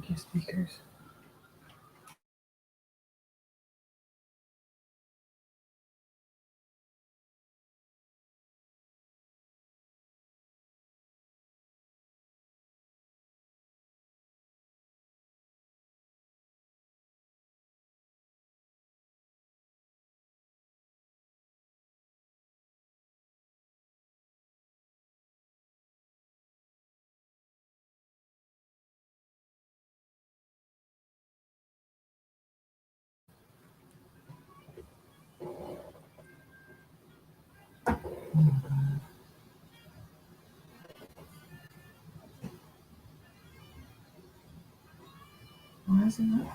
Thank you, speakers. Why isn't it?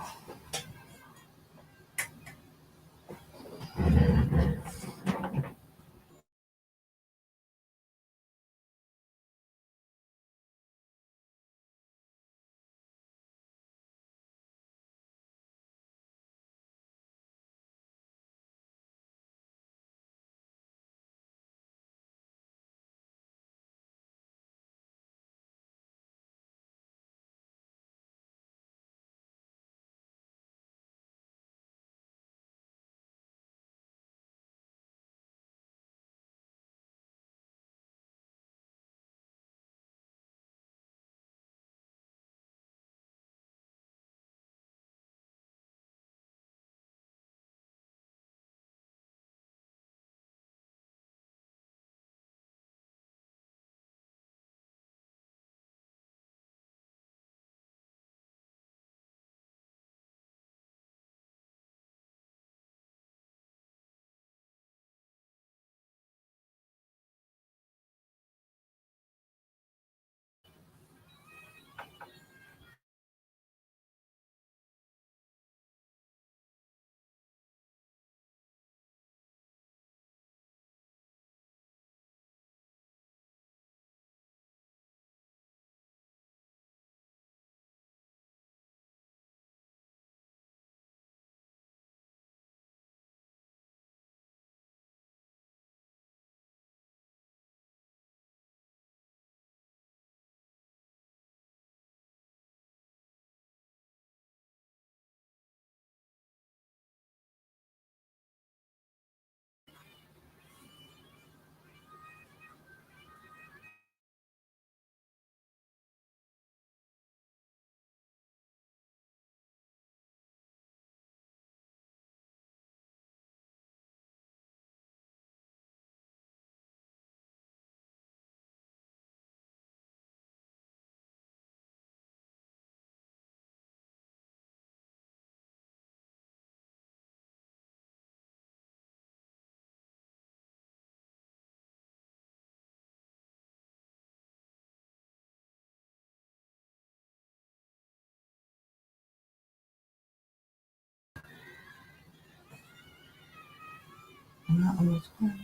I'm not on the screen.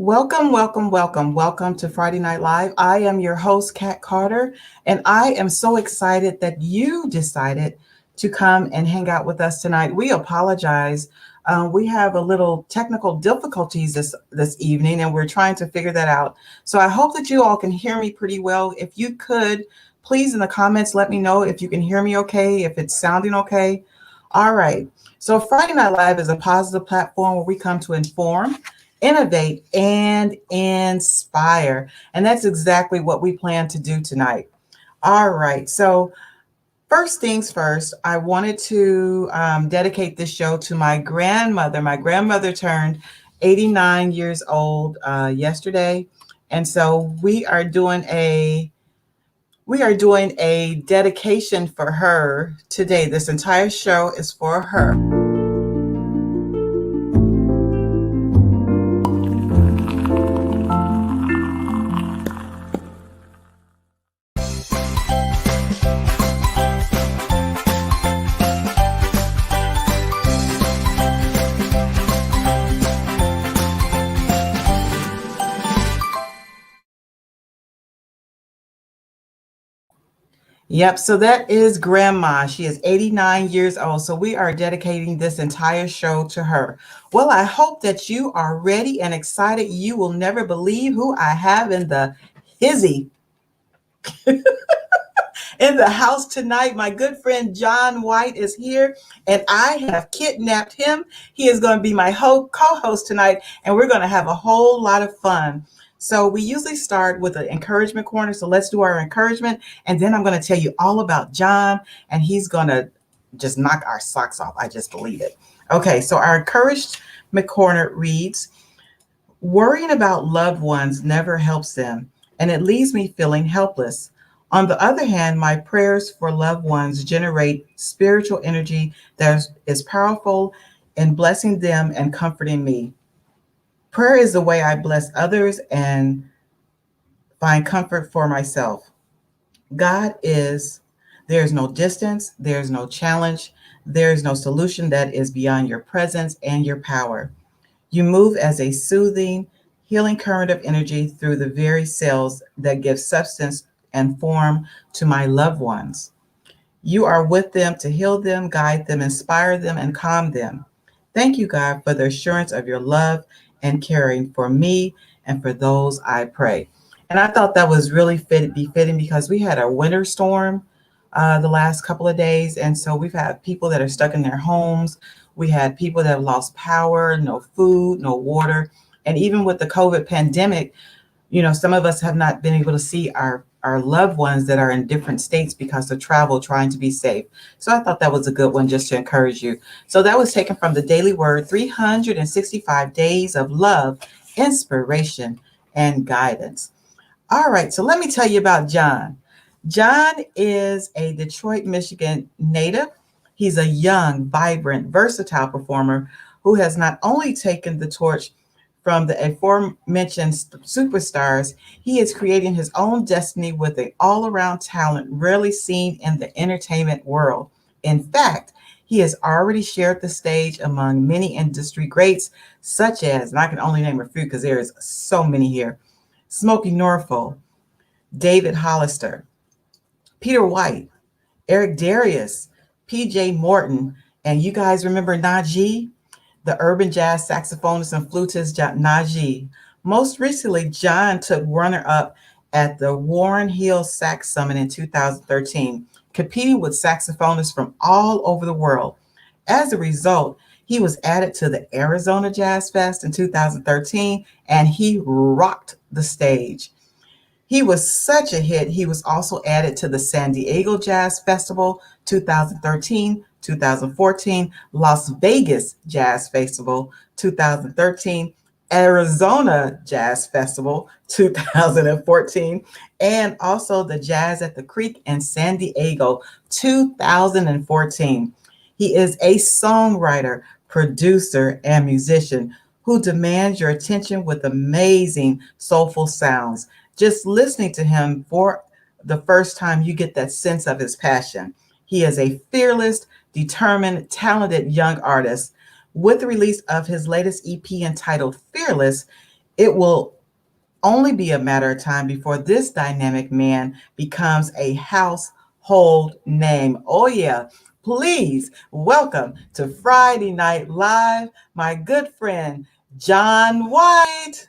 Welcome, welcome, welcome, welcome to Friday Night Live. I am your host, Kat Carter, and I am so excited that you decided to come and hang out with us tonight. We apologize. We have a little technical difficulties this evening, and we're trying to figure that out. So I hope that you all can hear me pretty well. If you could, please in the comments let me know if you can hear me okay, if it's sounding okay. All right. So Friday Night Live is a positive platform where we come to inform, innovate, and inspire. And that's exactly what we plan to do tonight. All right. So, first things first, I wanted to dedicate this show to my grandmother. My grandmother turned 89 years old yesterday. And so we are doing a dedication for her today. This entire show is for her. Yep, so that is Grandma. She is 89 years old. So we are dedicating this entire show to her. Well, I hope that you are ready and excited. You will never believe who I have in the hizzy in the house tonight. My good friend Jon White is here, and I have kidnapped him. He is going to be my co-host tonight, and we're going to have a whole lot of fun. So we usually start with an encouragement corner. So let's do our encouragement, and then I'm going to tell you all about Jon, and he's going to just knock our socks off. I just believe it. Okay, so our encouragement corner reads, worrying about loved ones never helps them, and it leaves me feeling helpless. On the other hand, my prayers for loved ones generate spiritual energy that is powerful in blessing them and comforting me. Prayer is the way I bless others and find comfort for myself. God is, there's no distance, there's no challenge, there's no solution that is beyond your presence and your power. You move as a soothing, healing current of energy through the very cells that give substance and form to my loved ones. You are with them to heal them, guide them, inspire them, and calm them. Thank you, God, for the assurance of your love and caring for me and for those I pray. And I thought that was really befitting because we had a winter storm the last couple of days. And so we've had people that are stuck in their homes. We had people that have lost power, no food, no water. And even with the COVID pandemic, some of us have not been able to see our loved ones that are in different states because of travel, trying to be safe. So I thought that was a good one just to encourage you. So that was taken from the Daily Word, 365 Days of Love, Inspiration, and Guidance. All right, so let me tell you about Jon. Jon is a Detroit, Michigan native. He's a young, vibrant, versatile performer who has not only taken the torch from the aforementioned superstars, he is creating his own destiny with an all-around talent rarely seen in the entertainment world. In fact, he has already shared the stage among many industry greats, such as, and I can only name a few because there is so many here, Smokey Norfolk, David Hollister, Peter White, Eric Darius, PJ Morton, and you guys remember Najee, the urban jazz saxophonist and flutist Najee. Most recently, Jon took runner-up at the Warren Hill Sax Summit in 2013, competing with saxophonists from all over the world. As a result, he was added to the Arizona Jazz Fest in 2013, and he rocked the stage. He was such a hit, he was also added to the San Diego Jazz Festival 2013, 2014, Las Vegas Jazz Festival 2013, Arizona Jazz Festival 2014, and also the Jazz at the Creek in San Diego 2014. He is a songwriter, producer, and musician who demands your attention with amazing soulful sounds. Just listening to him for the first time, you get that sense of his passion. He is a fearless, determined, talented young artist. With the release of his latest EP entitled Fearless, It will only be a matter of time before this dynamic man becomes a household name. Oh, yeah. Please welcome to Friday Night Live, my good friend, Jon White.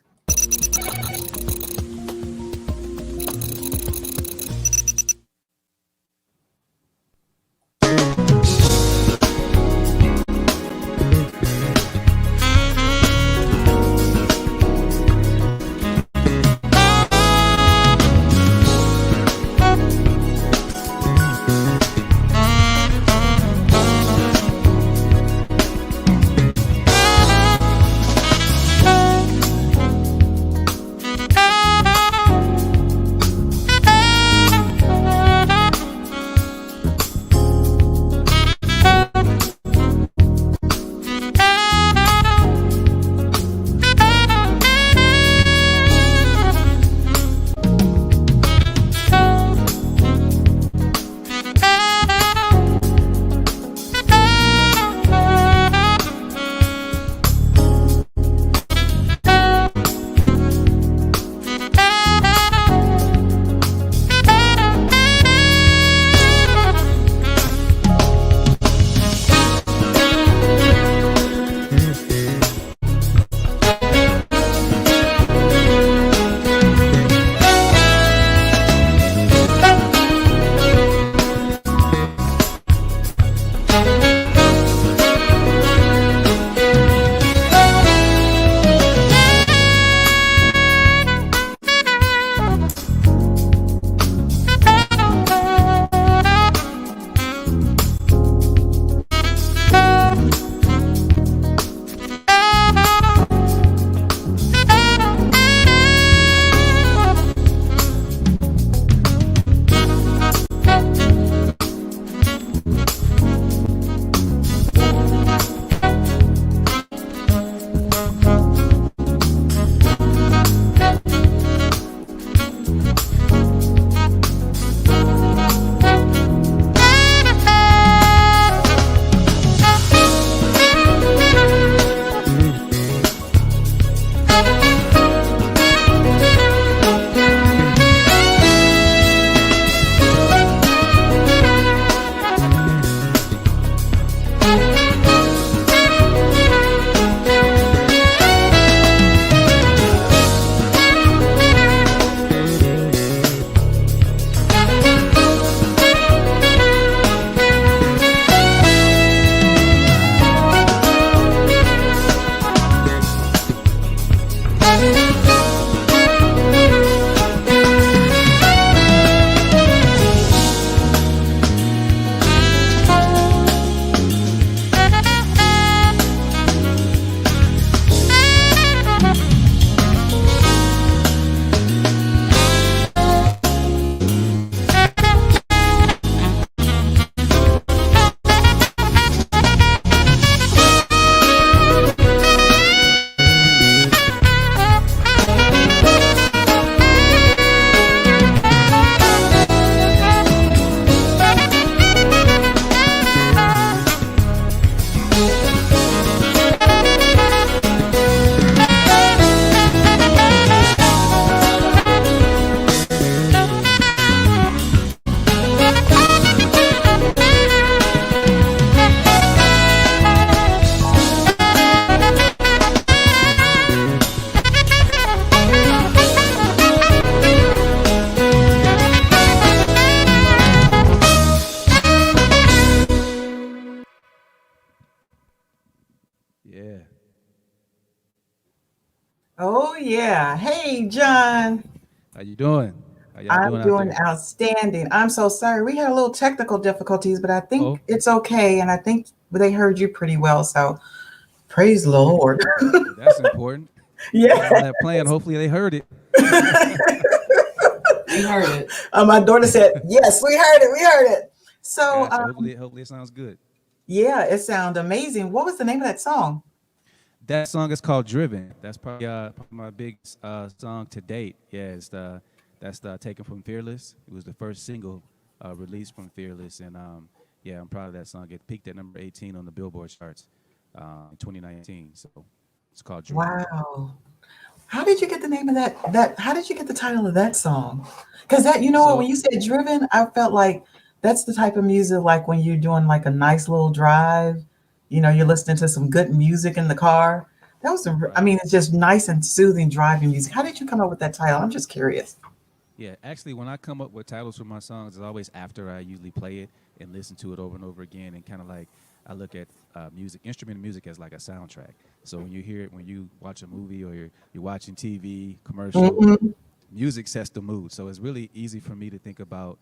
Yeah. Oh, yeah. Hey, John. How you doing? How y'all I'm doing out doing there? outstanding. I'm so sorry. We had a little technical difficulties, but I think Oh, it's okay. And I think they heard you pretty well. So praise the Lord. well, that's important. We Yeah. had all that planned. Hopefully they heard it. We heard it. My daughter said, yes, we heard it. We heard it. So, Gotcha. Hopefully it sounds good. yeah, it sounded amazing. What was the name of that song? That song is called "Driven." That's probably my biggest song to date. Yeah, that's the taken from Fearless. It was the first single released from Fearless, and yeah, I'm proud of that song. It peaked at number 18 on the Billboard charts in 2019. So it's called "Driven." Wow. How did you get the name of that how did you get the title of that song? Because that, you know what, when So you said driven, I felt like that's the type of music like when you're doing like a nice little drive, you're listening to some good music in the car. That was I right. mean, it's just nice and soothing driving music. How did you come up with that title? I'm just curious. Yeah, actually, when I come up with titles for my songs, it's always after I usually play it and listen to it over and over again, and kind of like I look at music, instrumental music, as like a soundtrack. So when you hear it, when you watch a movie or you're watching TV commercial, Hmm. music sets the mood. So it's really easy for me to think about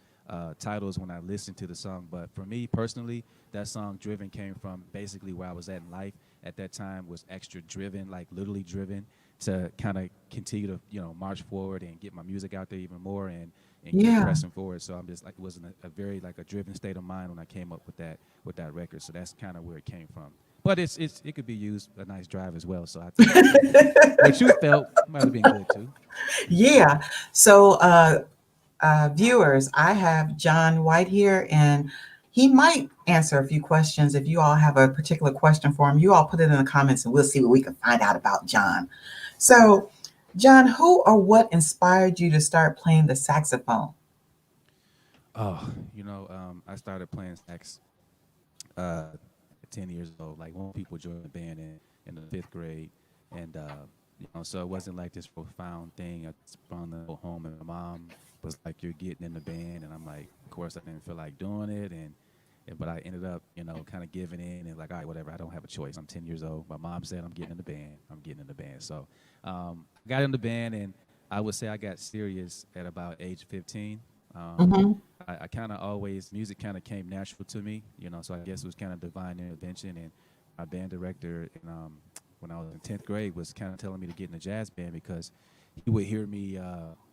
titles when I listen to the song. But for me personally, that song "Driven" came from basically where I was at in life at that time. Was extra driven, like literally driven, to kind of continue to march forward and get my music out there even more and keep Yeah. pressing forward. So I'm just like, it was in a very like a driven state of mind when I came up with that record. So that's kind of where it came from. But it could be used a nice drive as well. So I think what you felt might have been good too. Yeah. So, viewers, I have John White here, and he might answer a few questions. If you all have a particular question for him, you all put it in the comments and we'll see what we can find out about John. So, John, who or what inspired you to start playing the saxophone? Oh, I started playing sax at 10 years old. Like most people joined the band in the fifth grade, and so it wasn't like this profound thing. I just found the home, and my mom was like, "You're getting in the band," and I'm like, "Of course, I didn't feel like doing it," but I ended up, kind of giving in and like, all right, whatever. I don't have a choice. I'm 10 years old. My mom said I'm getting in the band. I'm getting in the band. So I got in the band, and I would say I got serious at about age 15. Hmm. I kind of always music kind of came natural to me, So I guess it was kind of divine intervention. And my band director, when I was in 10th grade, was kind of telling me to get in a jazz band because he would hear me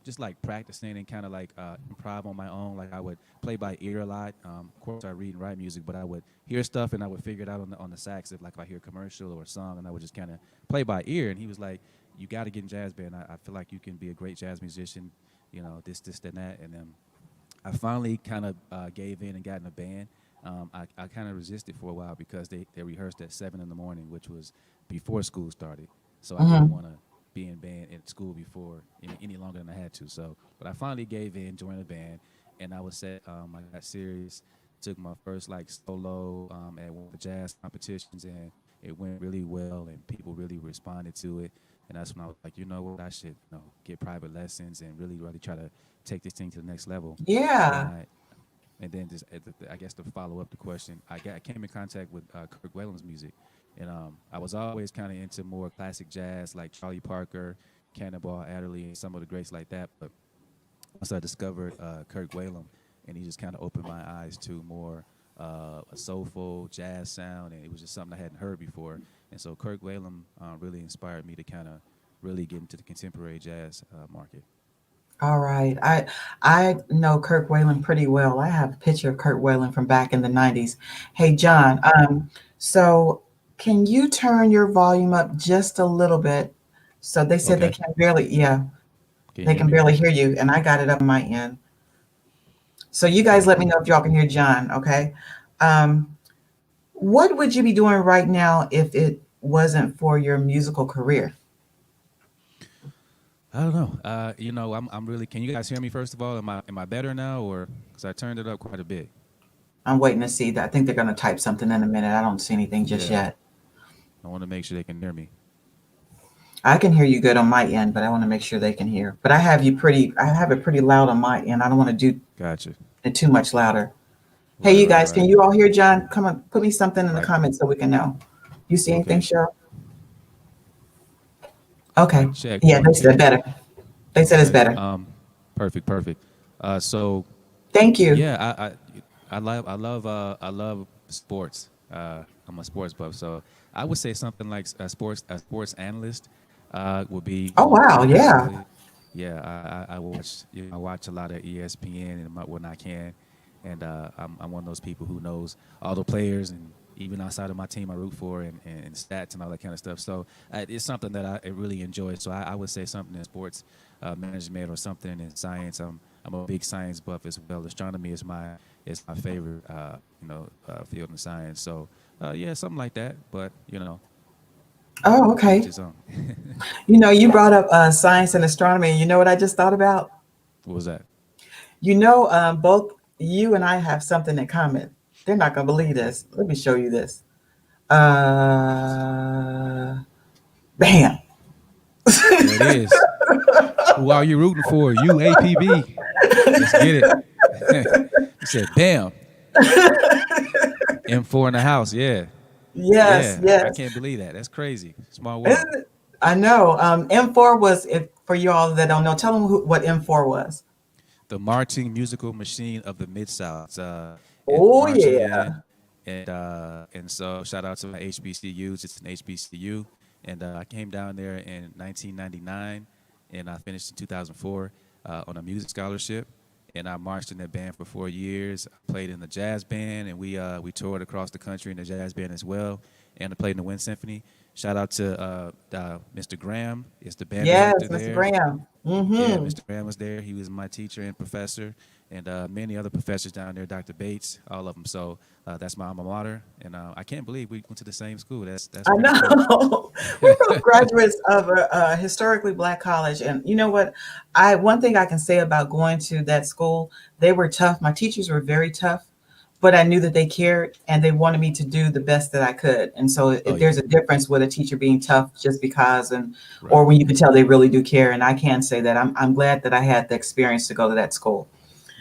just like practicing and kind of like improv on my own. Like I would play by ear a lot. Of course, I read and write music, but I would hear stuff and I would figure it out on the sax if I hear a commercial or a song, and I would just kind of play by ear. And he was like, "You got to get in jazz band. I feel like you can be a great jazz musician. This, and that." And I finally kind of gave in and got in a band. I kind of resisted for a while because they rehearsed at 7 in the morning, which was before school started. So I didn't Hmm. want to be in band at school before any longer than I had to. So, but I finally gave in, joined a band, and I was set. I got serious. Took my first like solo at one of the jazz competitions, and it went really well, and people really responded to it. And that's when I was like, you know what, I should get private lessons and really try to take this thing to the next level. And then Yeah. just I guess to follow up the question, I came in contact with Kirk Whalen's music, and I was always kind of into more classic jazz like Charlie Parker, Cannonball Adderley, and some of the greats like that. But once I discovered Kirk Whalum, and he just kind of opened my eyes to more a soulful jazz sound, and it was just something I hadn't heard before. And so Kirk Whalum really inspired me to kind of really get into the contemporary jazz market. All right. I know Kirk Whalen pretty well. I have a picture of Kirk Whalen from back in the 90s. Hey John, so can you turn your volume up just a little bit? So they said they Okay, can barely, yeah, can you they hear can me? barely hear you, and I got it up on my end. So you guys Okay. let me know if y'all can hear John, okay? Um, what would you be doing right now if it wasn't for your musical career? I don't know. I'm really. Can you guys hear me first of all? Am I better now, or because I turned it up quite a bit? I'm waiting to see that. I think they're going to type something in a minute. I don't see anything just Yeah, yet. I want to make sure they can hear me. I can hear you good on my end, but I want to make sure they can hear. But I have it pretty loud on my end. I don't want to do Gotcha. it too much louder. Hey, Right, you right, guys, can right. you all hear John? Come on, put me something in the Like, comments so we can know. You see anything, okay. Cheryl? Okay. Mic check. Yeah, One, they said two. better. They said it's Okay. better. Perfect, perfect. So Thank you. yeah, I love sports. I'm a sports buff, so I would say something like a sports analyst would be Oh, wow. really Yeah. solid. Yeah, I watch I watch a lot of ESPN and when I can, and I'm one of those people who knows all the players and even outside of my team I root for and stats and all that kind of stuff. So it's something that I really enjoy. So I would say something in sports management or something in science. I'm a big science buff as well. Astronomy is my favorite field in science. So yeah, something like that. But Oh, to each okay. his own. You brought up science and astronomy, and you know what I just thought about? What was that? Both you and I have something in common. They're not gonna believe this. Let me show you this. Bam. There it is. Who are you rooting for? You APB. Let's get it. He said, "Bam, M4 in the house." Yeah, Yes, yeah. I yes. can't believe that. That's crazy. Small world. Isn't it? I know. M4 was, if for you all that don't know, tell them what M4 was. The marching musical machine of the Mid South. It's Oh marching yeah. in, and so shout out to my HBCUs. It's an HBCU, and I came down there in 1999, and I finished in 2004 on a music scholarship. And I marched in that band for 4 years. I played in the jazz band, and we toured across the country in the jazz band as well. And I played in the Wind Symphony. Shout out to Mr. Graham, is the band director Yes, Mr. there. Graham. Yeah, Mm-hmm. Mr. Graham was there. He was my teacher and professor, and many other professors down there, Dr. Bates, all of them. So that's my alma mater, and I can't believe we went to the same school. That's I pretty cool. know. We're both graduates of a historically black college, and you know what? I One thing I can say about going to that school, they were tough. My teachers were very tough, but I knew that they cared and they wanted me to do the best that I could. And so Oh there's yeah, a difference with a teacher being tough just because, and or right. when you can tell they really do care. And I can say that I'm glad that I had the experience to go to that school.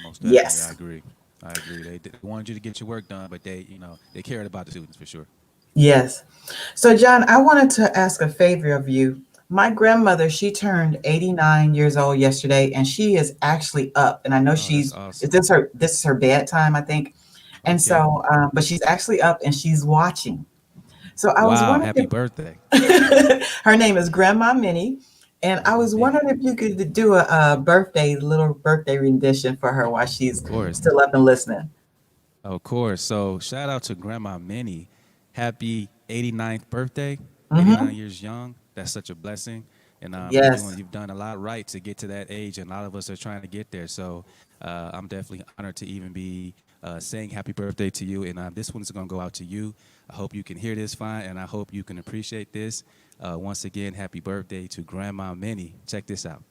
Most definitely, I Yes. agree. I agree. They wanted you to get your work done, but they cared about the students for sure. Yes. So, John, I wanted to ask a favor of you. My grandmother, she turned 89 years old yesterday, and she is actually up. And I know Oh, that's she's awesome. this is her bedtime, I think. And Okay. so, but she's actually up and she's watching. So I was Wow. wondering Happy birthday, if her name is Grandma Minnie, and I Grandma was Minnie. wondering if you could do a little birthday rendition for her while she's Of course. still up and listening. Of course. So shout out to Grandma Minnie. Happy 89th birthday. Hmm. 89 years young. That's such a blessing. And Yes. you've done a lot right to get to that age, and a lot of us are trying to get there. So I'm definitely honored to even be saying happy birthday to you. And this one's going to go out to you. I hope you can hear this fine, and I hope you can appreciate this. Once again, happy birthday to Grandma Minnie. Check this out.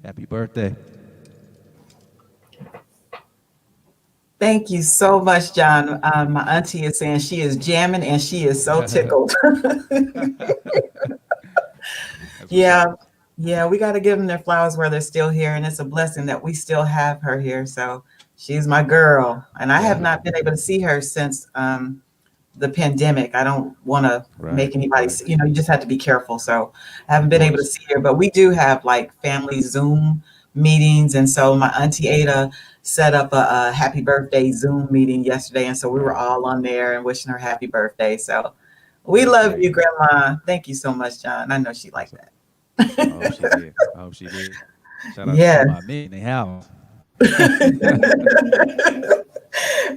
Happy birthday. Thank you so much, John. My auntie is saying she is jamming and she is so tickled. That's what's Yeah, up. yeah, we got to give them their flowers while they're still here, and it's a blessing that we still have her here. So she's my girl, and I have Yeah. not been able to see her since the pandemic. I don't want to Right. make anybody, Right. you just have to be careful. So I haven't Of been able to course. see her, but we do have like family Zoom meetings. And so my auntie Ada set up a happy birthday Zoom meeting yesterday. And so we were Right. all on there and wishing her happy birthday. So we That's love great. you, Grandma. Thank you so much, John. I know she liked So I hope she that. did. I hope she did. Shout out to Yeah. Grandma Minnie in the house.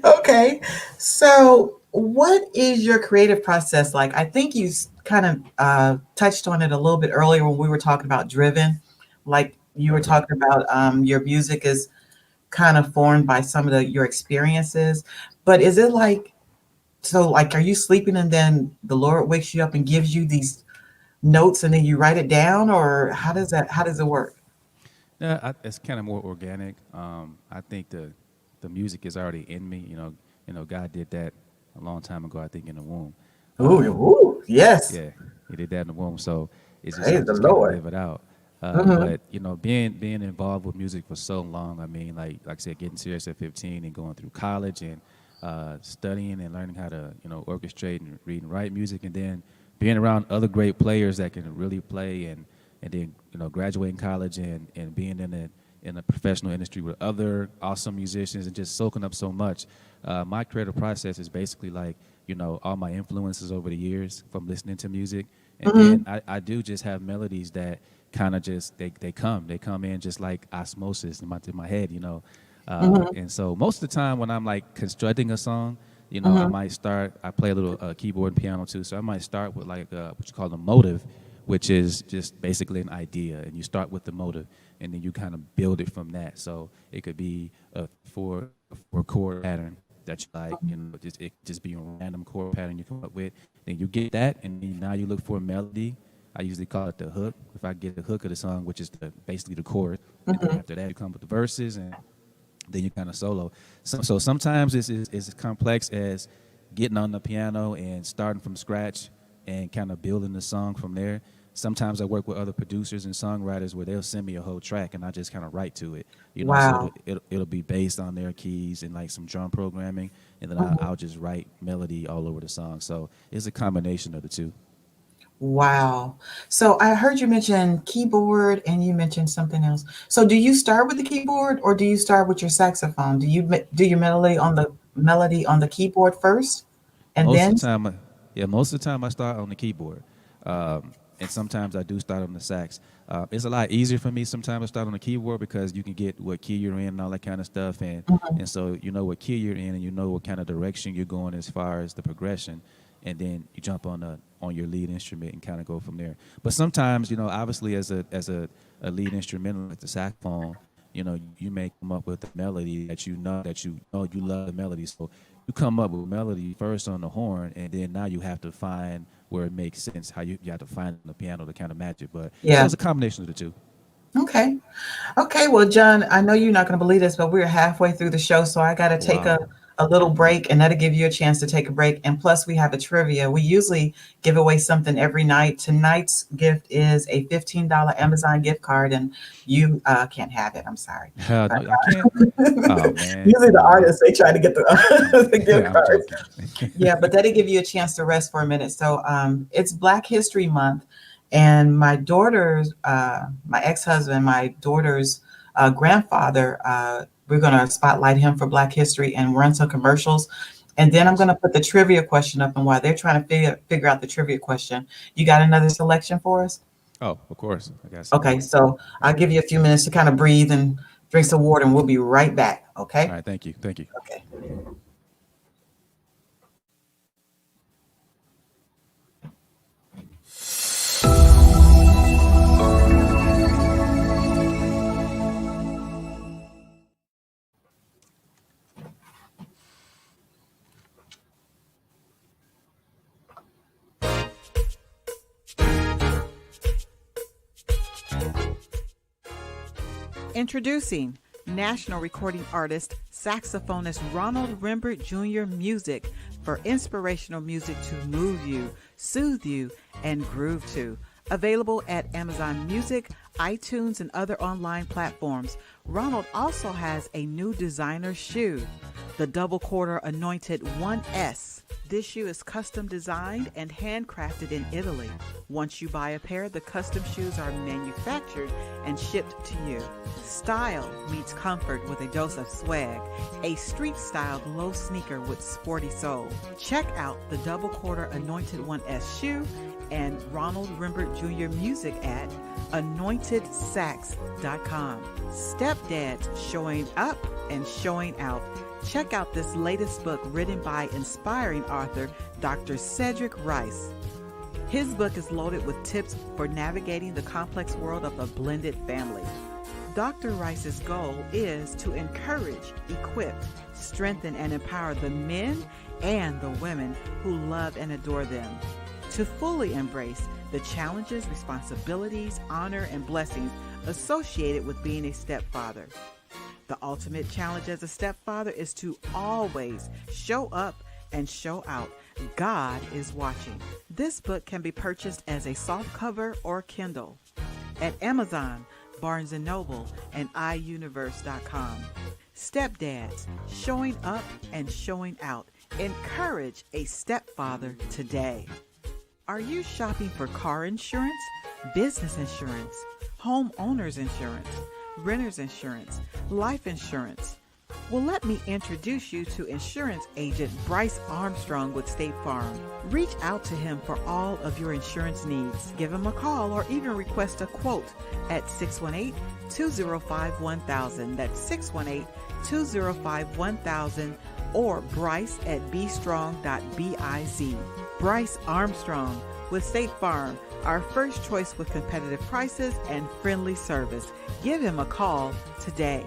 Okay. So, what is your creative process like? I think you kind of touched on it a little bit earlier when we were talking about driven. Like you were Okay. talking about your music is kind of formed by some of your experiences. But is it like So, like, are you sleeping and then the Lord wakes you up and gives you these notes and then you write it down, or how does it work? Yeah, it's kind of more organic. I think the music is already in me. God did that a long time ago. I think in the womb. Ooh, Um, ooh, yes. yeah, He did that in the womb. So it's just I Praise the just kind of Lord. live it out. Hmm. But being involved with music for so long. I mean, like I said, getting serious at 15 and going through college and studying and learning how to orchestrate and read and write music, and then being around other great players that can really play, and then graduating college and being in a professional industry with other awesome musicians and just soaking up so much. My creative process is basically like all my influences over the years from listening to music, and then Hmm. I do just have melodies that kind of just they come in just like osmosis in my head, Hmm. and so most of the time when I'm like constructing a song, I Hmm. might start. I play a little keyboard and piano too, so I might start with like what you call a motive, which is just basically an idea, and you start with the motive, and then you kind of build it from that. So it could be a four chord pattern that you like, it just be a random chord pattern you come up with. Then you get that, and then now you look for a melody. I usually call it the hook. If I get the hook of the song, which is basically the chord, and then Hmm. after that you come with the verses, and then you kind of solo. So sometimes it's as complex as getting on the piano and starting from scratch and kind of building the song from there. Sometimes I work with other producers and songwriters where they'll send me a whole track and I just kind of write to it. So Wow. it'll be based on their keys and like some drum programming, and then Mhm. I'll just write melody all over the song. So it's a combination of the two. Wow. So I heard you mention keyboard and you mentioned something else. So do you start with the keyboard or do you start with your saxophone? Do you do your melody on the keyboard first and Most of then? the time, most of the time I start on the keyboard, and sometimes I do start on the sax. It's a lot easier for me sometimes to start on the keyboard because you can get what key you're in and all that kind of stuff, and Mhm. so you know what key you're in and you know what kind of direction you're going as far as the progression, and then you jump on your lead instrument and kind of go from there. But sometimes, obviously as a lead instrumental like the saxophone, you may come up with a melody that you know you love the melody, so you come up with melody first on the horn, and then now you have to find where it makes sense. How you have to find the piano to kind of match it. But so Yeah. it's a combination of the two. Okay. Okay, well, John, I know you're not going to believe this, but we're halfway through the show, so I got to take Wow. a little break, and that'll give you a chance to take a break. And plus, we have a trivia. We usually give away something every night. Tonight's gift is a $15 Amazon gift card, and you can't have it. I'm sorry. But No, I can't. Oh man, usually come the on now. artists, they try to get I'm the gift I'm cards. joking. Yeah, but that'll give you a chance to rest for a minute. So it's Black History Month, and my ex-husband, my daughter's grandfather, we're going to spotlight him for Black History and run some commercials. And then I'm Nice. going to put the trivia question up. And while they're trying to figure out the trivia question, you got another selection for us? Oh, of course, I got something. Okay, so I'll give you a few minutes to kind of breathe and drink some water, and we'll be right back. All Okay? right, thank you, thank you. Okay. Introducing national recording artist, saxophonist Ronald Rembert Jr. Music for inspirational music to move you, soothe you, and groove to. Available at Amazon Music, iTunes, and other online platforms. Ronald also has a new designer shoe, the Double Quarter Anointed 1S. This shoe is custom designed and handcrafted in Italy. Once you buy a pair, the custom shoes are manufactured and shipped to you. Style meets comfort with a dose of swag, a street-styled low sneaker with sporty soul. Check out the Double Quarter Anointed 1S shoe and Ronald Rembert Jr. Music at anointedsax.com. Stepdads showing up and showing out. Check out this latest book written by inspiring author Dr. Cedric Rice. His book is loaded with tips for navigating the complex world of a blended family. Dr. Rice's goal is to encourage, equip, strengthen and empower the men and the women who love and adore them to fully embrace the challenges, responsibilities, honor, and blessings associated with being a stepfather. The ultimate challenge as a stepfather is to always show up and show out. God is watching. This book can be purchased as a softcover or Kindle at Amazon, Barnes & Noble, and iUniverse.com. Stepdads, showing up and showing out. Encourage a stepfather today. Are you shopping for car insurance, business insurance, homeowners insurance, renter's insurance, life insurance? Well, let me introduce you to insurance agent Bryce Armstrong with State Farm. Reach out to him for all of your insurance needs. Give him a call or even request a quote at 618-205-1000. That's 618-205-1000 or Bryce at bstrong.biz. Bryce Armstrong with State Farm, our first choice with competitive prices and friendly service. Give him a call today.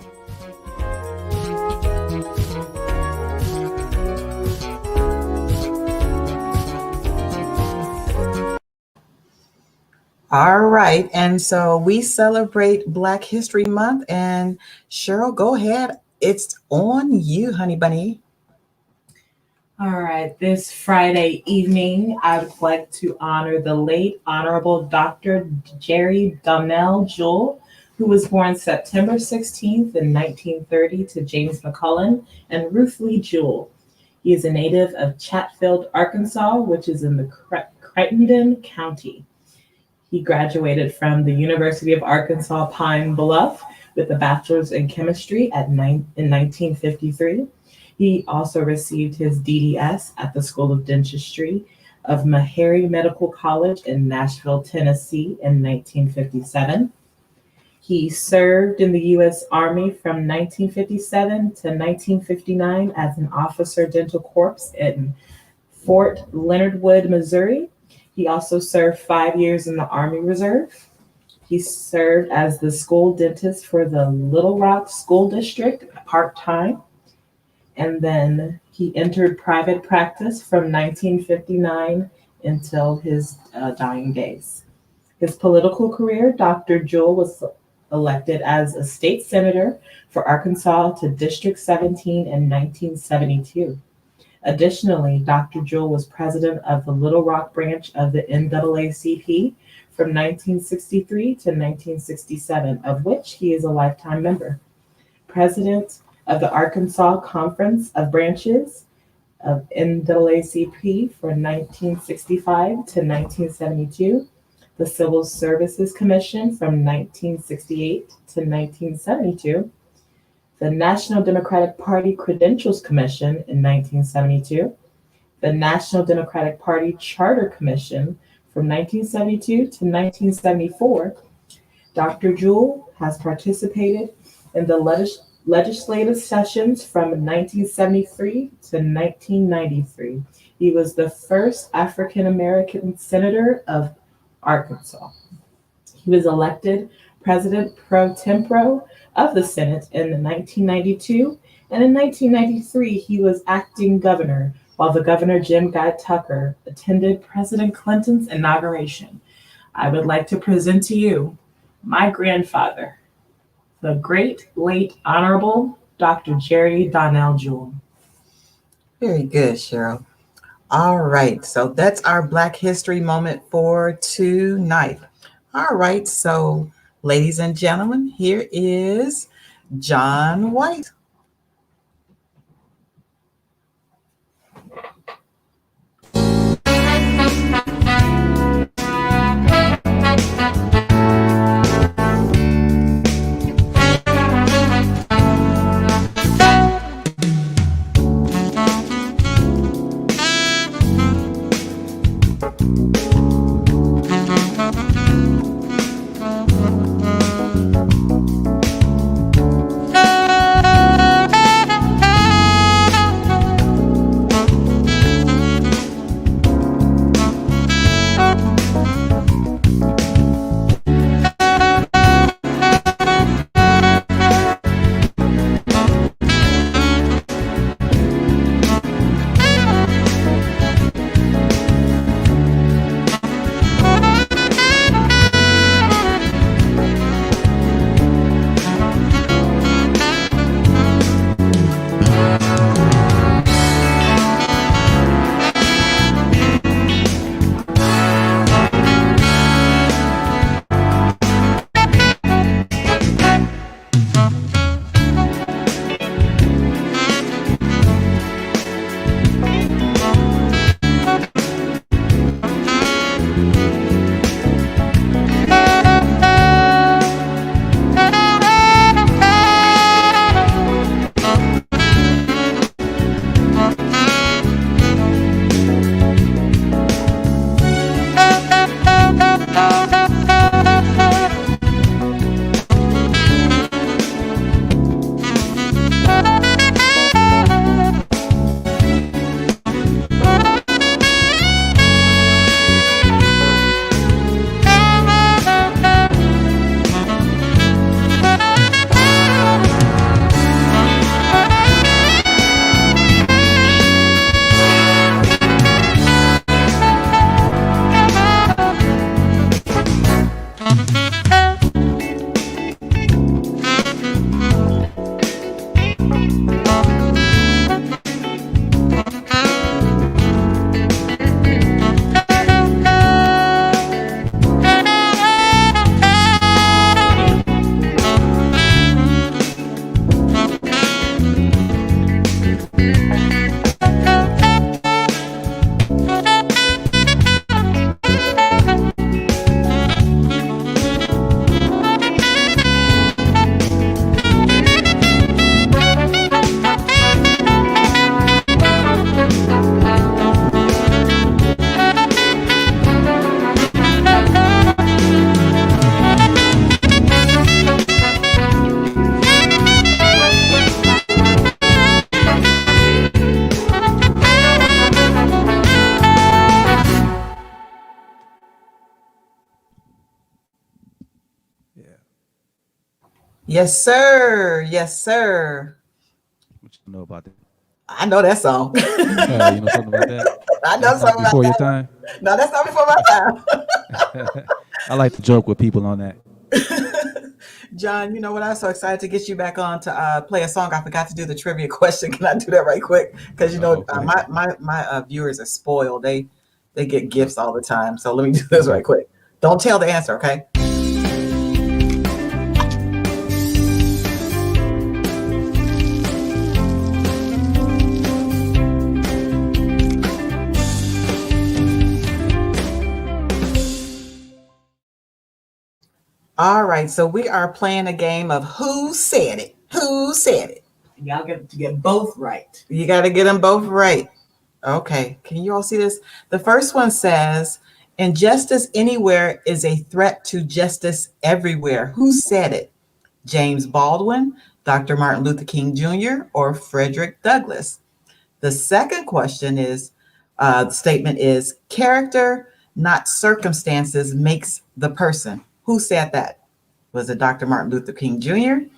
All right. And so we celebrate Black History Month. And Cheryl, go ahead. It's on you, honey bunny. All right, this Friday evening, I would like to honor the late Honorable Dr. Jerry Donnell Jewell, who was born September 16th in 1930 to James McCullen and Ruth Lee Jewell. He is a native of Chatfield, Arkansas, which is in the Crittenden County. He graduated from the University of Arkansas Pine Bluff with a bachelor's in chemistry in 1953. He also received his DDS at the School of Dentistry of Meharry Medical College in Nashville, Tennessee in 1957. He served in the U.S. Army from 1957 to 1959 as an officer dental corps in Fort Leonard Wood, Missouri. He also served 5 years in the Army Reserve. He served as the school dentist for the Little Rock School District part-time. And then he entered private practice from 1959 until his dying days. His political career, Dr. Jewell was elected as a state senator for Arkansas to District 17 in 1972. Additionally, Dr. Jewell was president of the Little Rock branch of the NAACP from 1963 to 1967, of which he is a lifetime member. President of the Arkansas Conference of Branches of NAACP from 1965 to 1972, the Civil Services Commission from 1968 to 1972, the National Democratic Party Credentials Commission in 1972, the National Democratic Party Charter Commission from 1972 to 1974. Dr. Jewell has participated in the legislative sessions from 1973 to 1993. He was the first African American senator of Arkansas. He was elected president pro tempore of the Senate in 1992, and in 1993 he was acting governor while the Governor Jim Guy Tucker attended President Clinton's inauguration. I would like to present to you my grandfather, the great late Honorable Dr. Jerry Donnell Jewell. Very good, Cheryl. All right, so that's our Black History moment for tonight. All right, so ladies and gentlemen, here is Jon White. Yeah. Yes, sir. Yes, sir. What you know about that? I know that song. You know something about that? I know That's not something about before your that one. time. No, that's not before my time. I like to joke with people on that. John, you know what? I'm so excited to get you back on to play a song. I forgot to do the trivia question. Can I do that right quick? Because you know Go ahead. my viewers are spoiled. They get Uh, gifts all the time. So let me do this okay. right quick. Don't tell the answer, okay? All right. So we are playing a game of Who Said It? Who said it? Y'all get to get both right. You got to get them both right. Okay. Can you all see this? The first one says, injustice anywhere is a threat to justice everywhere. Who said it? James Baldwin, Dr. Martin Luther King Jr., or Frederick Douglass? The second question is, the statement is, character, not circumstances, makes the person. Who said that? Was it Dr. Martin Luther King Jr.,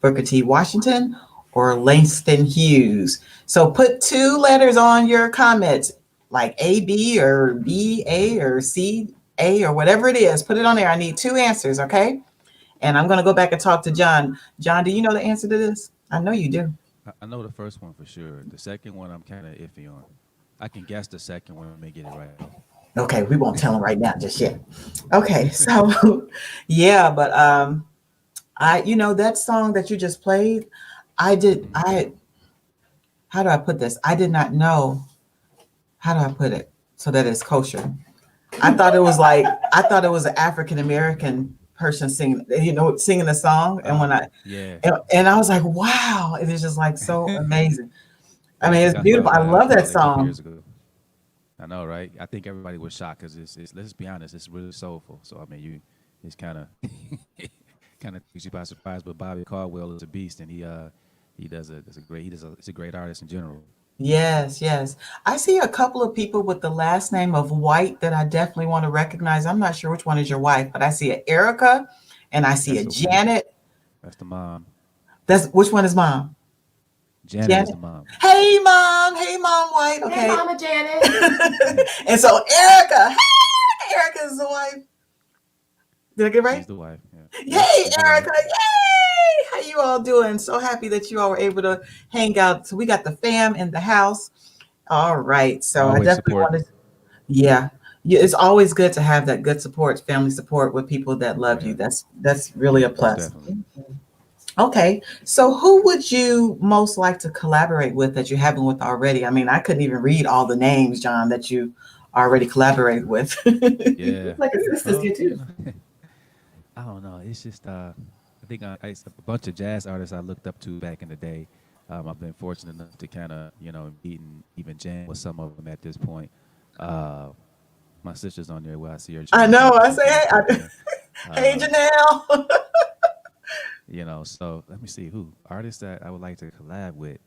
Booker T. Washington, or Langston Hughes? So put two letters on your comments, like A, B, or B, A, or C, A, or whatever it is. Put it on there. I need two answers, okay? And I'm going to go back and talk to John. John, do you know the answer to this? I know you do. I know the first one for sure. The second one, I'm kind of iffy on. I can guess the second one. I may get it right though. Okay, we won't tell him right now just yet. Okay, so yeah, but that song that you just played, I did Mhm. I how do I put this? I did not know how do I put it so that it's kosher. I thought it was an African American person singing, singing the song, and when I Yeah. and I was like, wow, it is just like so amazing. I Yeah, I mean, think it's I beautiful. found I that out love that probably a couple song. years ago. I know, right? I think everybody was shocked because it's let's be honest, it's really soulful. So I mean, it's kind of kind of takes you by surprise. But Bobby Caldwell is a beast, and he he's a great artist in general. Yes, yes. I see a couple of people with the last name of White that I definitely want to recognize. I'm not sure which one is your wife, but I see a Erica and I see a That's the wife. Janet. That's the mom. That's which one is mom? Janet is Janet. the mom. Hey mom. Hey mom White. Hey, Okay. Mama Janet. And so Erica. Hey, Erica is the wife. Did I get it right? She's the wife. Yeah. Yep, Yay, she's the wife. Erica. Yay. How you all doing? So happy that you all were able to hang out. So we got the fam in the house. All right. So I Always definitely supporting. wanted. Yeah. Yeah, it's always good to have that good support, family support with people that Oh love you. yeah, That's really a most plus. definitely. Okay. So who would you most like to collaborate with that you haven't with already? I mean, I couldn't even read all the names, John, that you already collaborated with. Yeah. Like a sister's Oh, kid too. I don't know. It's just I think it's a bunch of jazz artists I looked up to back in the day. I've been fortunate enough to kind of, meet and even jam with some of them at this point. Uh, my sister's on there. Where I see her I chiming know. in. I She's say, gonna hey, jump in. hey, Uh, Janelle. so let me see who artists that I would like to collab with.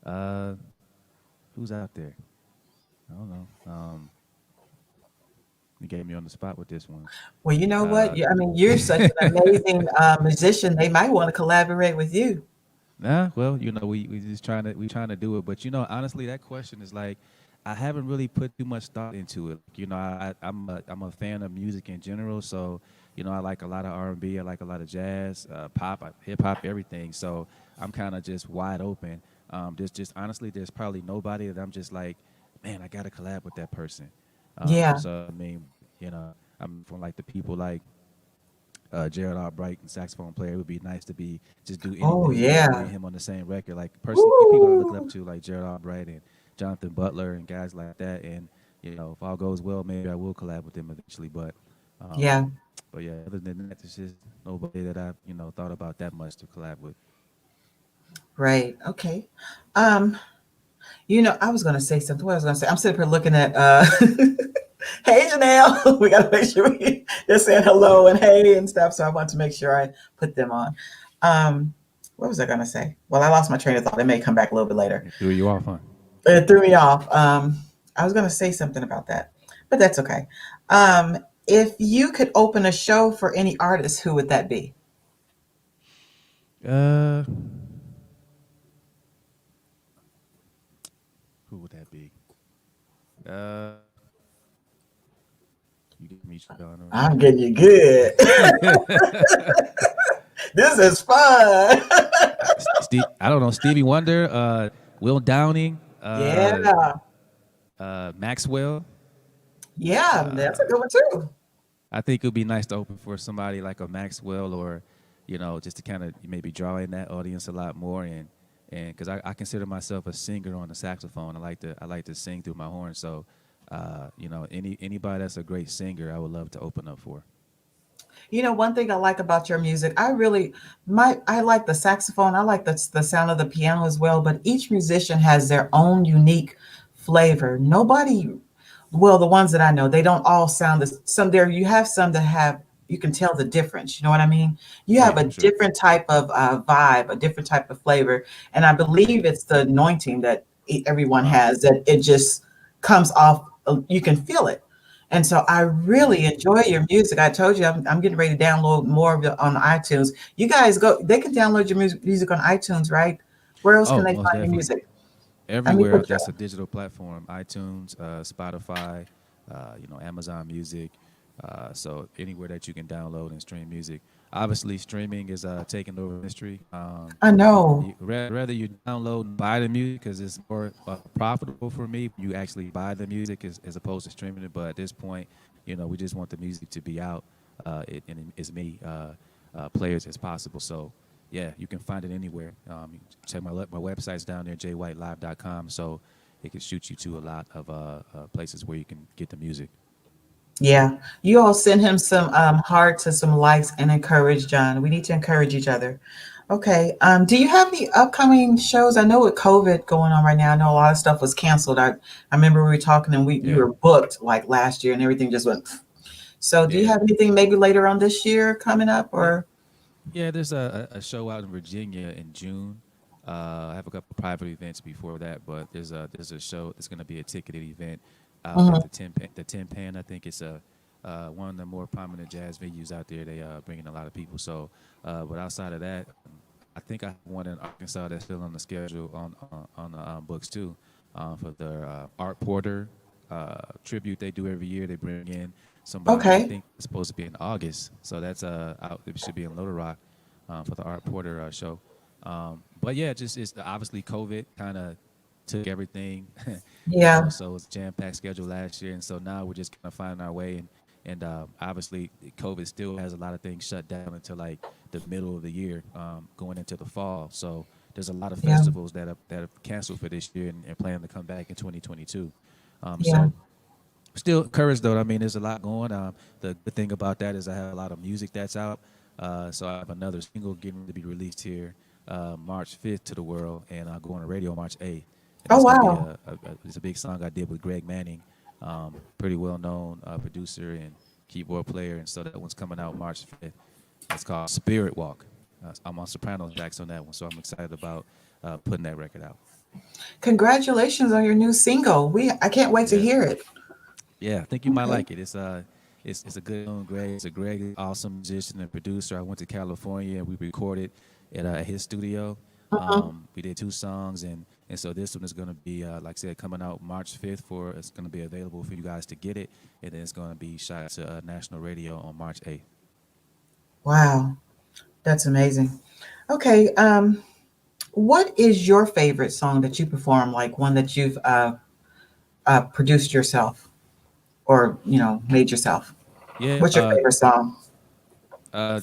Uh, who's out there? I don't know. You gave me on the spot with this one. Well, you know what? Uh, I mean, you're such an amazing musician. They might want to collaborate with you. Nah, well, we just trying to do it, but honestly, that question is like, I haven't really put too much thought into it. I'm a fan of music in general, so I like a lot of R&B, I like a lot of jazz, pop, hip hop, everything. So I'm kind of just wide open. There's just honestly, there's probably nobody that I'm just like, man, I got to collab with that person. Yeah. So I mean, I'm from like the people like Jared Albright and saxophone player. It would be nice to be just do Oh, anything, me and yeah. him on the same record. Like people I look up Woo. to, like Jared Albright and Jonathan Butler and guys like that. And if all goes well, maybe I will collab with them eventually. Um, Yeah. but yeah, other than that, there's just nobody that I've thought about that much to collab with. Right. Okay. Um, I was gonna say something. What I was gonna say. I'm sitting here looking at hey Janelle. We gotta make sure they're saying hello and hey and stuff. So I want to make sure I put them on. Um, what was I gonna say? Well, I lost my train of thought. It may come back a little bit later. It threw you off, huh? It threw me off. I was gonna say something about that, but that's okay. If you could open a show for any artist, who would that be? Uh, who would that be? Uh, you get me, John. I'm getting you good. This is fun. I don't know, Stevie Wonder, Will Downing, Yeah. Maxwell. Yeah, that's a good one too. I think it would be nice to open for somebody like a Maxwell, or just to kind of maybe draw in that audience a lot more, and because I consider myself a singer on the saxophone. I like to sing through my horn. So, anybody that's a great singer, I would love to open up for. One thing I like about your music, I like the saxophone. I like the sound of the piano as well, but each musician has their own unique flavor. Nobody, well, the ones that I know, they don't all sound the some there you have some that have you can tell the difference. You know what I mean? You Oh have yeah, a for sure. different type of vibe, a different type of flavor, and I believe it's the anointing that everyone Wow. has that it just comes off. You can feel it. And so I Yeah. really enjoy your music. I told you I'm getting ready to download more of it on iTunes. You guys they can download your music on iTunes, right? Where else can Oh, they most find your definitely. music? Let me Everywhere put that's a your digital platform, iTunes, Spotify, Amazon Music. So anywhere that you can download and stream music. Obviously, streaming is taking over the industry. I know. Rather you download and buy the music because it's more profitable for me. You actually buy the music as opposed to streaming it. But at this point, we just want the music to be out and as many players as possible. So yeah, you can find it anywhere. You can check my website's down there, jwhitelive.com. So it can shoot you to a lot of places where you can get the music. Yeah. You all send him some hearts and some likes and encourage John. We need to encourage each other. Okay. Do you have any upcoming shows? I know with COVID going on right now, I know a lot of stuff was canceled. I remember we were talking and we Yeah, were booked like last year and everything just went. So do you yeah, have anything maybe later on this year coming up yeah. or? Yeah, there's a show out in Virginia in June. I have a couple private events before that, but there's a show. There's going to be a ticketed event out at Mhm. the Tin Pan. I think it's one of the more prominent jazz venues out there. They bringing a lot of people. So, but outside of that, I think I have one in Arkansas that's still on the schedule on the books too, for their Art Porter tribute they do every year. They bring in somebody. I Okay. think it's supposed to be in August, so that's out. It should be in Little Rock for the Art Porter show. But yeah, just it's obviously COVID kind of took everything, Yeah. So it's jam packed schedule last year, and so now we're just kind of finding our way, and obviously COVID still has a lot of things shut down until like the middle of the year, going into the fall. So there's a lot of Yeah. festivals that have canceled for this year and plan to come back in 2022. Yeah. So still encouraged though. I mean, there's a lot going. The good thing about that is I have a lot of music that's out. So I have another single getting to be released here March 5th to the world, and I'll go on the radio March 8th. And Oh, that's going to be wow. it's a big song I did with Greg Manning, pretty well known producer and keyboard player. And so that one's coming out March 5th. It's called Spirit Walk. I'm on soprano sax on that one, so I'm excited about putting that record out. Congratulations on your new single. I can't wait to Yeah. hear it. Yeah, I think you might Okay. like it. It's a good one. Greg. It's a Greg, awesome musician and producer. I went to California and we recorded at his studio. We did two songs, and so this one is going to be like I said, coming out March 5th. For it's going to be available for you guys to get it, and then it's going to be shot to national radio on March 8th. Wow. That's amazing. Okay. What is your favorite song that you perform? Like one that you've produced yourself or made yourself? Yeah, What's your favorite song?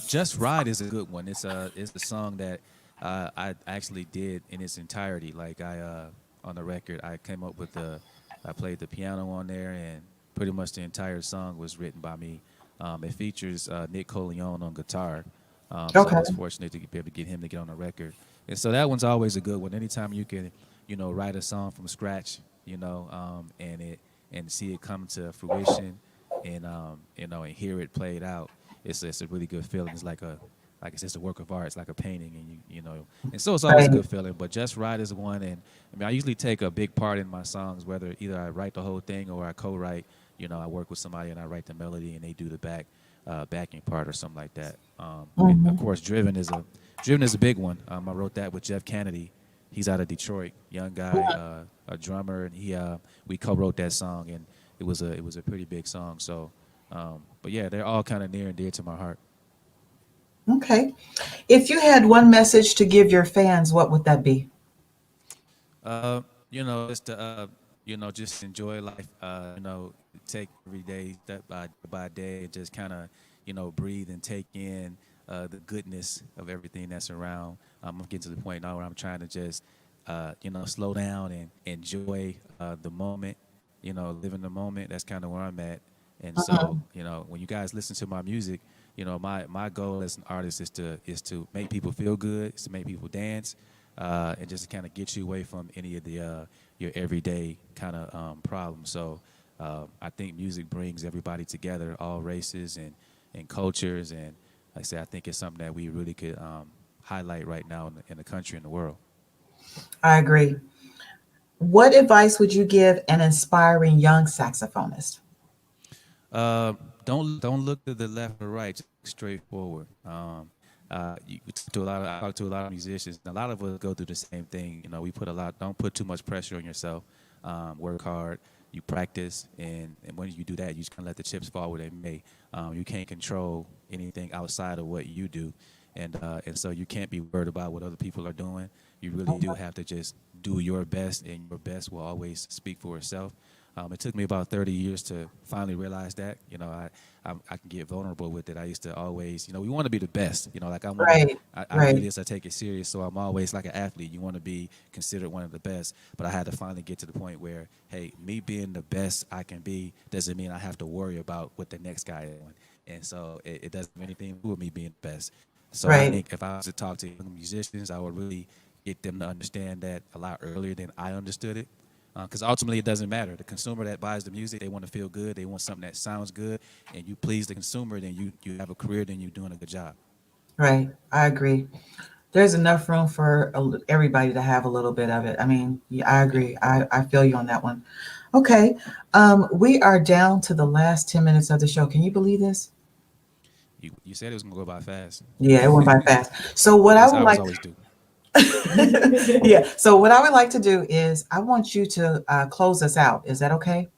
Just Ride is a good one. It's a song that I actually did in its entirety. Like on the record, I came up with I played the piano on there, and pretty much the entire song was written by me. It features Nick Coleon on guitar, so I Okay. was fortunate to be able to get him to get on the record. And so that one's always a good one. Anytime you can, write a song from scratch, and see it come to fruition, and hear it played out, it's a really good feeling. It's like it's just a work of art. It's like a painting, and and so it's always a Right. good feeling. But Just Right is one, and I mean I usually take a big part in my songs, whether either I write the whole thing or I co-write. I work with somebody and I write the melody and they do the backing part or something like that. And of Mhm. course, Driven is a big one. I wrote that with Jeff Kennedy. He's out of Detroit, young guy, a drummer, and we co-wrote that song, and it was a pretty big song. So, but yeah, they're all kind of near and dear to my heart. Okay. If you had one message to give your fans, what would that be? Just to just enjoy life. Take every day step by day, and just kind of breathe and take in the goodness of everything that's around. I'm getting to the point now where I'm trying to just slow down and enjoy the moment. Live in the moment. That's kind of where I'm at. And so, when you guys listen to my music, my goal as an artist is to make people feel good, is to make people dance, and just kind of get you away from any of the your everyday kind of problems. So I think music brings everybody together, all races and cultures, and like I say, I think it's something that we really could highlight right now in the country and the world. I agree. What advice would you give an inspiring young saxophonist? Uh, don't look to the left or right. Just straight forward. I talk to a lot of musicians. And a lot of us go through the same thing. We put a lot. Don't put too much pressure on yourself. Work hard. You practice, and when you do that, you just kind of let the chips fall where they may. You can't control anything outside of what you do, and so you can't be worried about what other people are doing. You really do have to just do your best, and your best will always speak for itself. It took me about 30 years to finally realize that. I can get vulnerable with it. I used to always, we want to be the best. Like Right. I do Right. this, I take it serious. So I'm always like an athlete. You want to be considered one of the best. But I had to finally get to the point where, hey, me being the best I can be doesn't mean I have to worry about what the next guy is doing. And so it doesn't have anything to do with me being the best. So I Right. think if I was to talk to young musicians, I would really get them to understand that a lot earlier than I understood it. Because ultimately, it doesn't matter. The consumer that buys the music, they want to feel good. They want something that sounds good, and you please the consumer, then you have a career, then you're doing a good job. Right. I agree. There's enough room for everybody to have a little bit of it. I mean, yeah, I Yeah. agree. I feel you on that one. Okay. We are down to the last 10 minutes of the show. Can you believe this? You said it was gonna go by fast. Yeah, it went by fast. So what I As I would was like always do. yeah. So what I would like to do is I want you to close us out. Is that okay?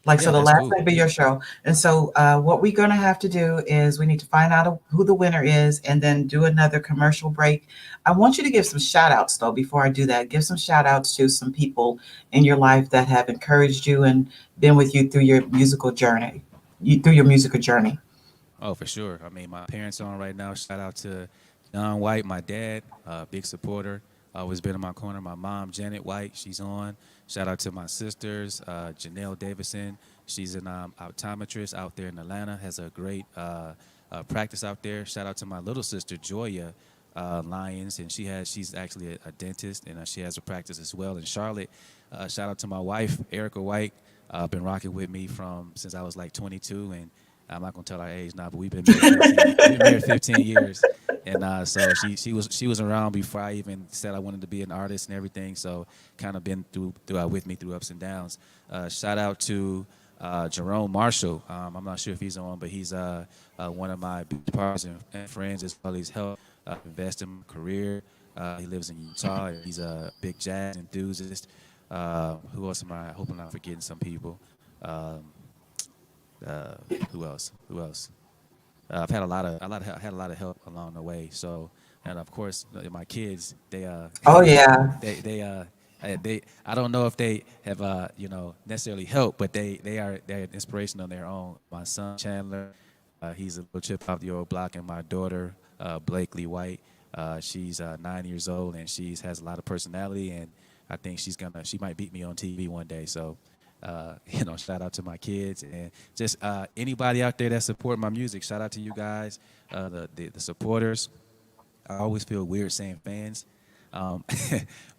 Like, so Yeah, the that's last cool. will be your show. And so what we're going to have to do is we need to find out who the winner is and then do another commercial break. I want you to give some shout outs though, before I do that. Give some shout outs to some people in your life that have encouraged you and been with you through your musical journey, through your musical journey. Oh, for sure. I mean, my parents are on right now. Shout out to Jon White, my dad, big supporter. Always been in my corner. My mom, Janet White, she's on. Shout out to my sisters, Janelle Davison. She's an optometrist out there in Atlanta. Has a great practice out there. Shout out to my little sister, Joya. Lions, and she's actually a dentist, and she has a practice as well in Charlotte. Shout out to my wife, Erica White. Been rocking with me from since I was like 22, and I'm not gonna tell our age now, but we've been married 15. We've been married 15 years, and so she was around before I even said I wanted to be an artist and everything. So kind of been through with me through ups and downs. Shout out to Jerome Marshall. I'm not sure if he's on, but he's one of my big partners and friends as well. He's helped invest in my career. He lives in Utah. And he's a big jazz enthusiast. Who else am I? I hope I'm not forgetting some people. Um, who else? Who else? I've had had a lot of help along the way. So, and of course, my kids. Oh yeah. They I don't know if they have necessarily helped, but they're an inspiration on their own. My son Chandler, he's a little chip off the old block, and my daughter Blakely White, she's 9 years old, and she has a lot of personality, and I think she might beat me on TV one day. So shout out to my kids and just anybody out there that support my music. Shout out to you guys, the supporters. I always feel weird saying fans, um,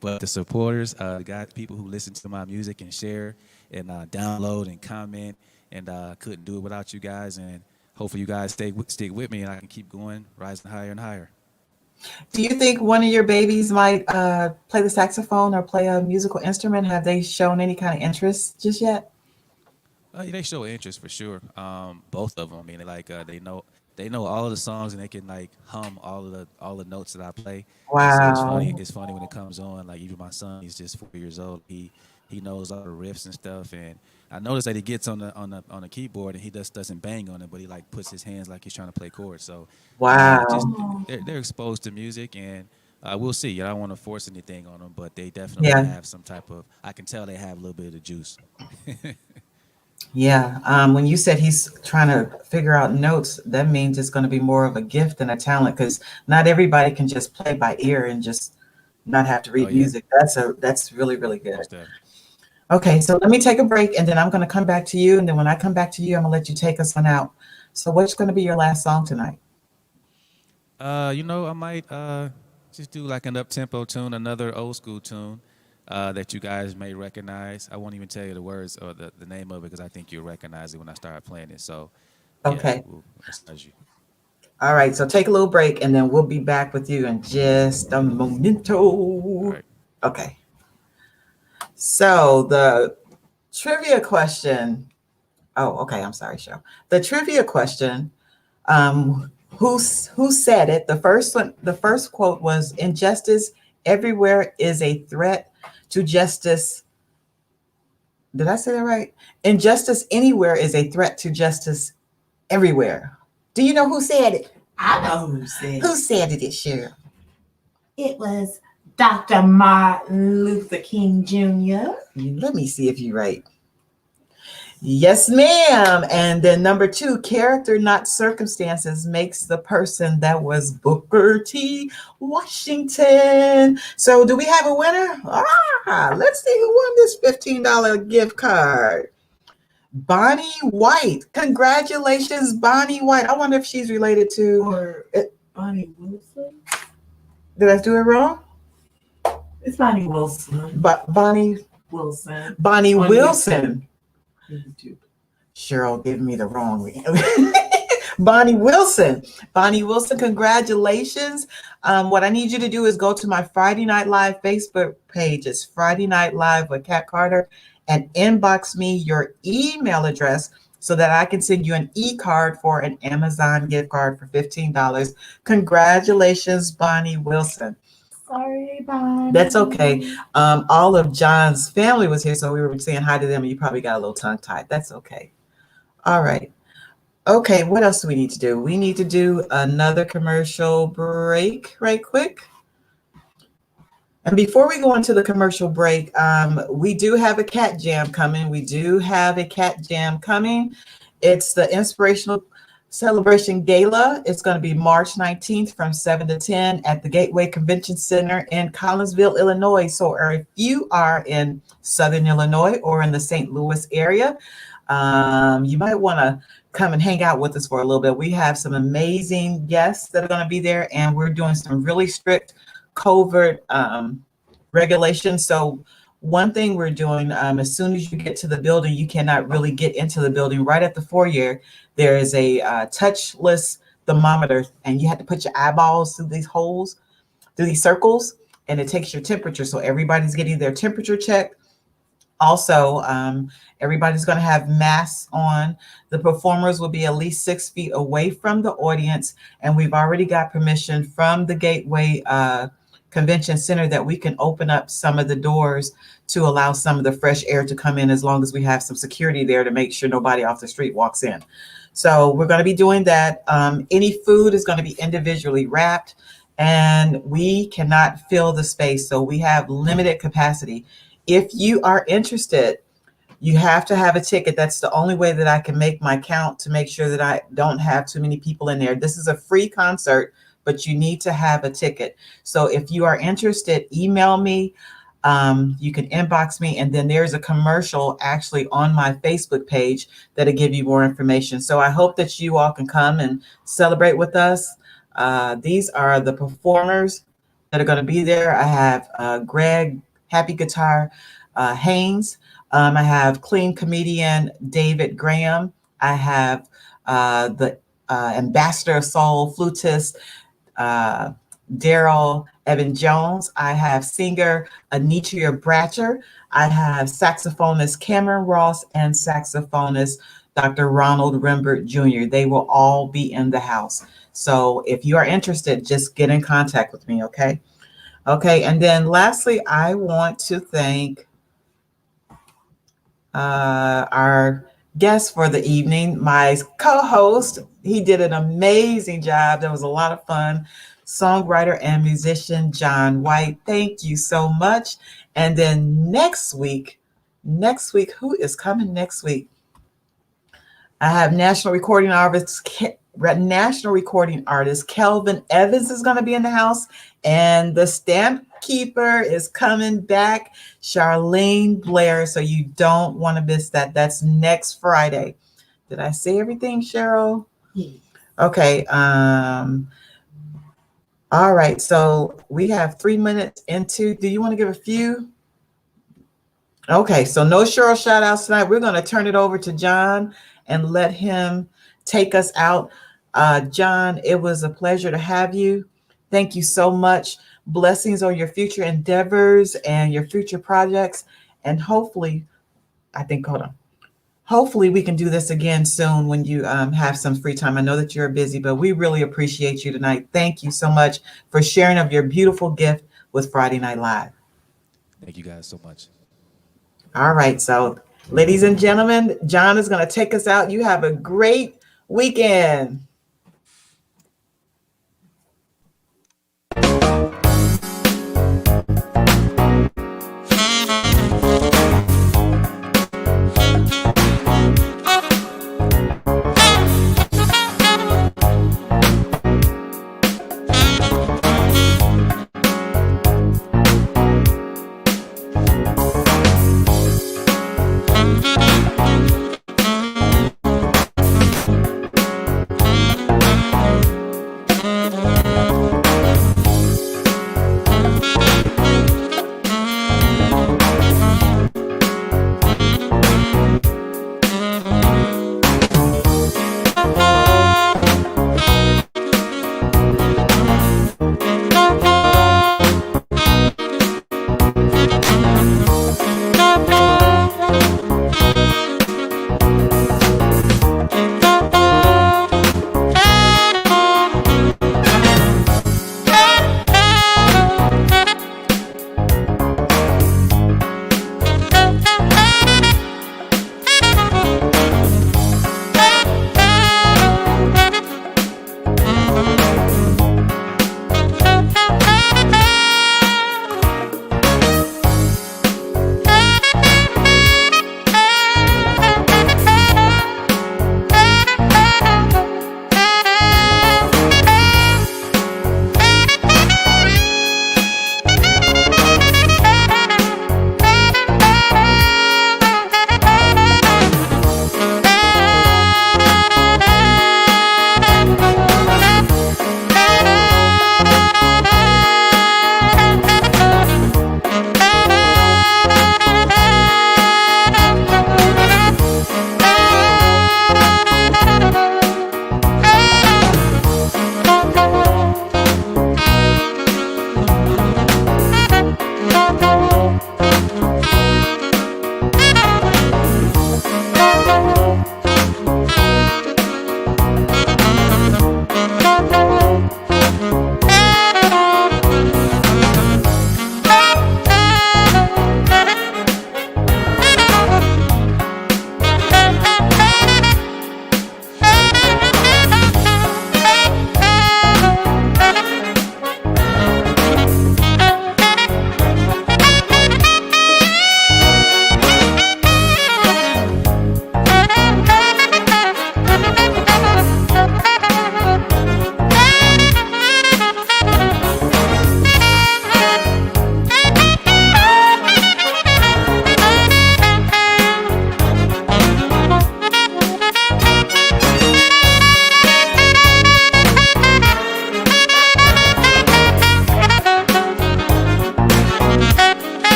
but the supporters, the guys, people who listen to my music and share and download and comment, and couldn't do it without you guys. And hopefully you guys stick with me, and I can keep going, rising higher and higher. Do you think one of your babies might play the saxophone or play a musical instrument? Have they shown any kind of interest just yet? Yeah, they show interest for sure. Both of them. I mean, they know all of the songs, and they can like hum all the notes that I play. And so it's funny. Wow. It's funny when it comes on. Like even my son, he's just 4 years old. He knows all the riffs and stuff. And I noticed that he gets on the keyboard and he just doesn't bang on it, but he like puts his hands like he's trying to play chords. So just Wow. they're exposed to music, and we'll see. I don't want to force anything on them, but they definitely Yeah. have some type of. I can tell they have a little bit of the juice. Yeah. When you said he's trying to figure out notes, that means it's going to be more of a gift than a talent because not everybody can just play by ear and just not have to Oh read yeah, music. That's really, really good. most definitely. Okay, so let me take a break and then I'm going to come back to you. And then when I come back to you, I'm going to let you take us on out. So, what's going to be your last song tonight? I might just do like an up tempo tune, another old school tune that you guys may recognize. I won't even tell you the words or the name of it because I think you'll recognize it when I start playing it. So, yeah, Okay. we'll massage you. All right, so take a little break and then we'll be back with you in just a All momento. right. Okay, so the trivia question. Oh, okay, I'm sorry, show. The trivia question. Who said it? The first quote was injustice everywhere is a threat to justice. Did I say that right? Injustice anywhere is a threat to justice everywhere. Do you know who said it? I know who said Who it. said it, Cheryl? It was Dr. Martin Luther King Jr. Let me see if you're right. Yes, ma'am. And then number two, character, not circumstances, makes the person. That was Booker T. Washington. So, do we have a winner? Let's see who won this $15 gift card. Bonnie White. Congratulations, Bonnie White. I wonder if she's related to. Or Bonnie Wilson. Did I do it wrong? It's Bonnie Wilson. But Bonnie Wilson. Wilson. YouTube. Cheryl giving me the wrong one. Bonnie Wilson. Bonnie Wilson, congratulations. What I need you to do is go to my Friday Night Live Facebook page. It's Friday Night Live with Kat Carter and inbox me your email address so that I can send you an e-card for an Amazon gift card for $15. Congratulations, Bonnie Wilson. Sorry, Bonnie. That's okay. All of John's family was here, so we were saying hi to them, and you probably got a little tongue-tied. That's okay. All right. Okay, what else do we need to do? We need to do another commercial break right quick. And before we go into the commercial break, we do have a cat jam coming. It's the inspirational Celebration Gala is going to be March 19th from 7 to 10 at the Gateway Convention Center in Collinsville, Illinois. So if you are in Southern Illinois or in the St. Louis area, you might want to come and hang out with us for a little bit. We have some amazing guests that are going to be there, and we're doing some really strict covert regulations. So one thing we're doing, as soon as you get to the building, you cannot really get into the building. Right at the foyer, there is a touchless thermometer, and you have to put your eyeballs through these holes, through these circles, and it takes your temperature. So everybody's getting their temperature checked. Also, everybody's going to have masks on. The performers will be at least 6 feet away from the audience, and we've already got permission from the Gateway Convention Center that we can open up some of the doors to allow some of the fresh air to come in, as long as we have some security there to make sure nobody off the street walks in. So we're going to be doing that. Any food is going to be individually wrapped, and we cannot fill the space, so we have limited capacity. If you are interested, you have to have a ticket. That's the only way that I can make my count to make sure that I don't have too many people in there. This is a free concert, but you need to have a ticket. So if you are interested, email me. You can inbox me, and then there's a commercial actually on my Facebook page that'll give you more information. So I hope that you all can come and celebrate with us. These are the performers that are going to be there. I have Greg, Happy Guitar, Haynes. I have clean comedian David Graham. I have the ambassador of soul flutist Daryl Evan Jones. I have singer Anitra Bratcher. I have saxophonist Cameron Ross and saxophonist Dr. Ronald Rembert Jr. They will all be in the house. So if you are interested, just get in contact with me, okay? Okay, and then lastly, I want to thank our guest for the evening, my co-host. He did an amazing job. That was a lot of fun. Songwriter and musician Jon White. Thank you so much. And then next week, who is coming next week? I have national recording artist Kelvin Evans is going to be in the house, and the stamp keeper is coming back, Charlene Blair. So you don't want to miss that. That's next Friday. Did I say everything, Cheryl? Yes. Okay. All right. So we have 3 minutes into. Do you want to give a few? Okay. So no Cheryl shout outs tonight. We're going to turn it over to Jon and let him take us out. Jon, it was a pleasure to have you. Thank you so much. Blessings on your future endeavors and your future projects. And hopefully we can do this again soon when you have some free time. I know that you're busy, but we really appreciate you tonight. Thank you so much for sharing of your beautiful gift with Friday Night Live. Thank you guys so much. All right. So, ladies and gentlemen, Jon is going to take us out. You have a great weekend.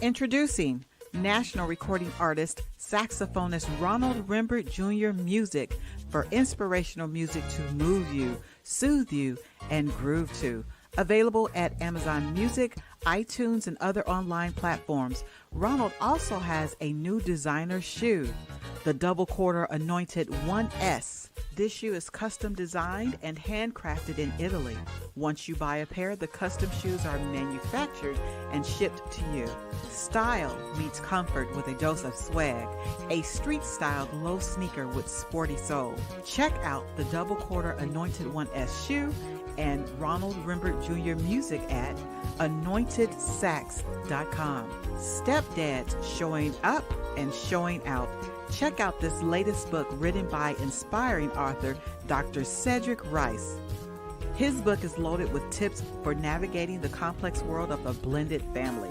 Introducing national recording artist, saxophonist Ronald Rembert Jr. music for inspirational music to move you, soothe you, and groove to. Available at Amazon Music, iTunes, and other online platforms. Ronald also has a new designer shoe, the double quarter anointed 1S. This shoe is custom designed and handcrafted in Italy. Once you buy a pair, the custom shoes are manufactured and shipped to you. Style meets comfort with a dose of swag, a street-styled low sneaker with sporty sole. Check out the double quarter anointed 1S shoe and Ronald Rembert Jr. music at anointedsax.com. Stepdads showing up and showing out. Check out this latest book written by inspiring author Dr. Cedric Rice. His book is loaded with tips for navigating the complex world of a blended family.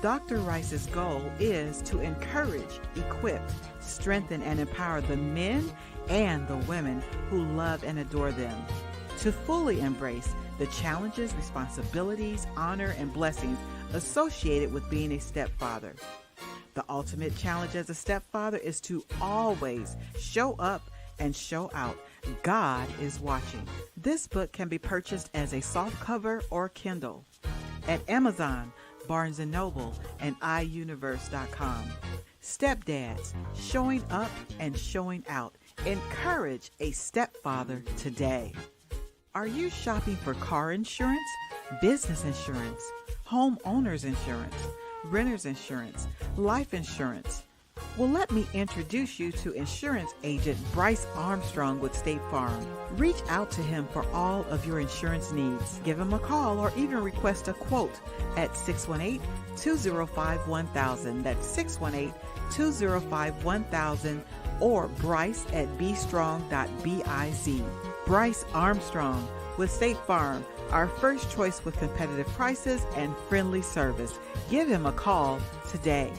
Dr. Rice's goal is to encourage, equip, strengthen, and empower the men and the women who love and adore them to fully embrace the challenges, responsibilities, honor, and blessings associated with being a stepfather. The ultimate challenge as a stepfather is to always show up and show out. God is watching. This book can be purchased as a softcover or Kindle at Amazon, Barnes & Noble, and iUniverse.com. Stepdads, showing up and showing out. Encourage a stepfather today. Are you shopping for car insurance, business insurance, homeowners insurance, renter's insurance, life insurance? Well, let me introduce you to insurance agent Bryce Armstrong with State Farm. Reach out to him for all of your insurance needs. Give him a call or even request a quote at 618-205-1000. That's 618-205-1000 or Bryce at bstrong.biz. Bryce Armstrong with State Farm, our first choice with competitive prices and friendly service. Give him a call today.